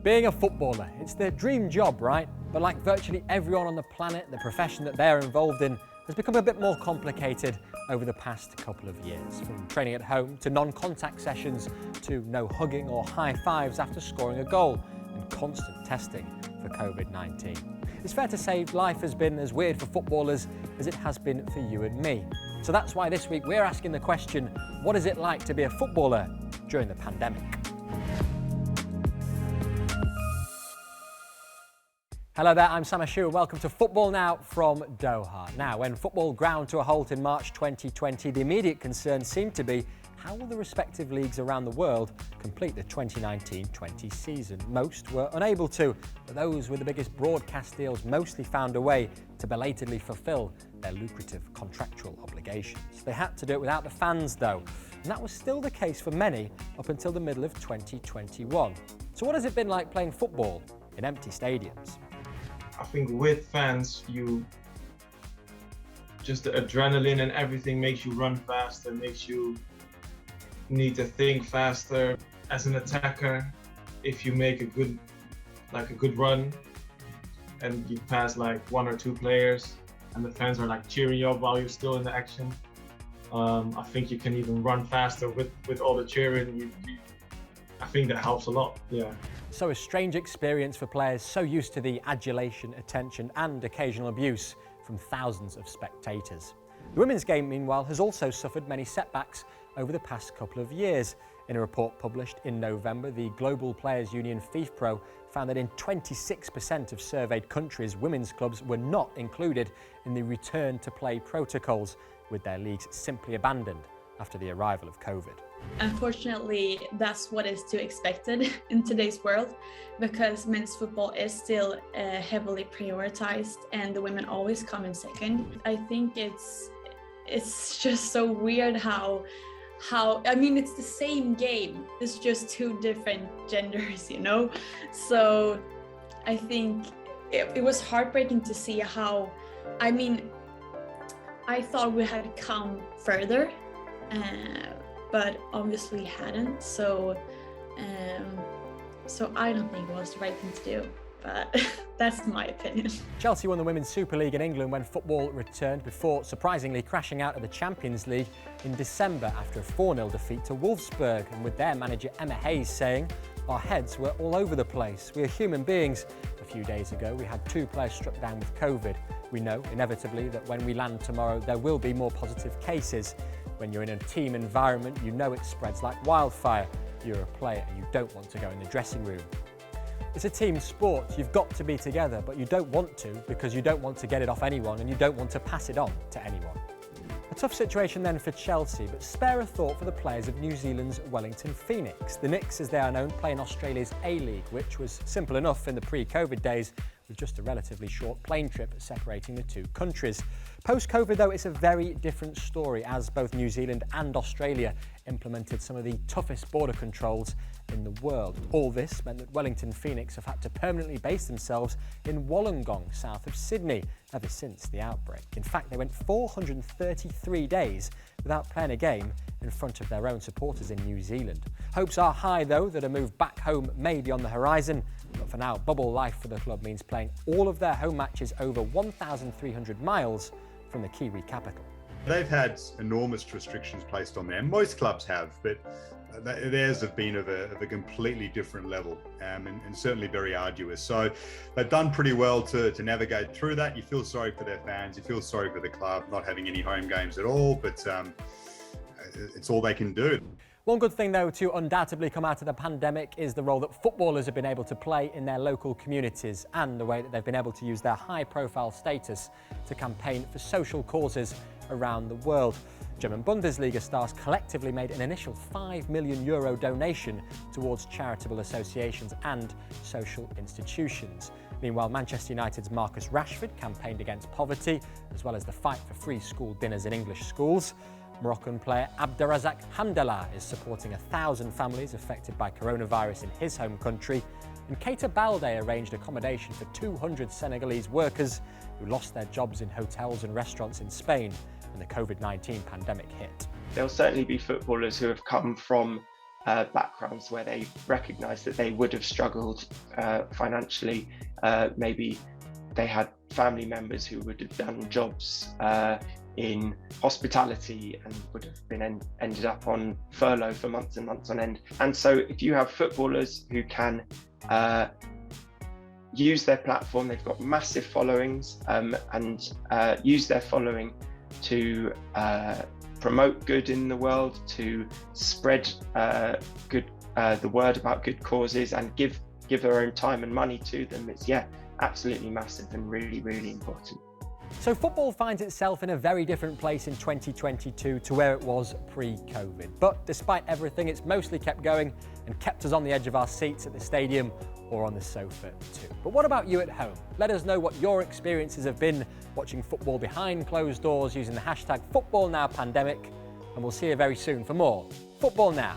Being a footballer, it's the dream job, right? But like virtually everyone on the planet, the profession that they're involved in has become a bit more complicated over the past couple of years. From training at home to non-contact sessions to no hugging or high fives after scoring a goal and constant testing for COVID-19. It's fair to say life has been as weird for footballers as it has been for you and me. So that's why this week we're asking the question, what is it like to be a footballer during the pandemic? Hello there, I'm Sam Ashu and welcome to Football Now from Doha. Now, when football ground to a halt in March 2020, the immediate concern seemed to be how will the respective leagues around the world complete the 2019-20 season? Most were unable to, but those with the biggest broadcast deals mostly found a way to belatedly fulfil their lucrative contractual obligations. They had to do it without the fans though, and that was still the case for many up until the middle of 2021. So what has it been like playing football in empty stadiums? I think with fans, just the adrenaline and everything makes you run faster, makes you need to think faster. As an attacker, if you make a good run and you pass like one or two players and the fans are like cheering you up while you're still in the action, I think you can even run faster with all the cheering. I think that helps a lot, yeah. So a strange experience for players so used to the adulation, attention and occasional abuse from thousands of spectators. The women's game, meanwhile, has also suffered many setbacks over the past couple of years. In a report published in November, the Global Players Union FIFPro found that in 26% of surveyed countries, women's clubs were not included in the return to play protocols, with their leagues simply abandoned after the arrival of COVID. Unfortunately, that's what is to be expected in today's world, because men's football is still heavily prioritized and the women always come in second. I think it's just so weird how I mean, it's the same game, it's just two different genders, you know? So I think it was heartbreaking to see how, I mean, I thought we had come further, but obviously hadn't, so I don't think it was the right thing to do, but that's my opinion. Chelsea won the Women's Super League in England when football returned before surprisingly crashing out of the Champions League in December after a 4-0 defeat to Wolfsburg, and with their manager Emma Hayes saying, "Our heads were all over the place. We are human beings. A few days ago we had 2 players struck down with COVID. We know inevitably that when we land tomorrow there will be more positive cases. When you're in a team environment, you know it spreads like wildfire. You're a player and you don't want to go in the dressing room. It's a team sport, you've got to be together, but you don't want to because you don't want to get it off anyone and you don't want to pass it on to anyone." A tough situation then for Chelsea, but spare a thought for the players of New Zealand's Wellington Phoenix. The Knicks, as they are known, play in Australia's A-League, which was simple enough in the pre-COVID days, with just a relatively short plane trip separating the two countries. Post-COVID, though, it's a very different story, as both New Zealand and Australia implemented some of the toughest border controls in the world. All this meant that Wellington Phoenix have had to permanently base themselves in Wollongong, south of Sydney, ever since the outbreak. In fact, they went 433 days without playing a game in front of their own supporters in New Zealand. Hopes are high, though, that a move back home may be on the horizon. But for now, bubble life for the club means playing all of their home matches over 1,300 miles from the Kiwi capital. They've had enormous restrictions placed on them. Most clubs have, but theirs have been of a completely different level and certainly very arduous. So they've done pretty well to navigate through that. You feel sorry for their fans, you feel sorry for the club not having any home games at all, but it's all they can do. One good thing, though, to undoubtedly come out of the pandemic is the role that footballers have been able to play in their local communities and the way that they've been able to use their high-profile status to campaign for social causes around the world. German Bundesliga stars collectively made an initial €5 million donation towards charitable associations and social institutions. Meanwhile, Manchester United's Marcus Rashford campaigned against poverty, as well as the fight for free school dinners in English schools. Moroccan player Abderrazak Hamdallah is supporting 1,000 families affected by coronavirus in his home country. And Keita Balde arranged accommodation for 200 Senegalese workers who lost their jobs in hotels and restaurants in Spain when the COVID-19 pandemic hit. There'll certainly be footballers who have come from backgrounds where they recognise that they would have struggled financially. Maybe they had family members who would have done jobs in hospitality and would have been ended up on furlough for months and months on end. And so if you have footballers who can use their platform, they've got massive followings, and use their following to promote good in the world, to spread the word about good causes, and give their own time and money to them, it's absolutely massive and really, really important. So football finds itself in a very different place in 2022 to where it was pre-COVID. But despite everything, it's mostly kept going and kept us on the edge of our seats at the stadium or on the sofa too. But what about you at home? Let us know what your experiences have been watching football behind closed doors using the hashtag FootballNowPandemic, and we'll see you very soon for more Football Now.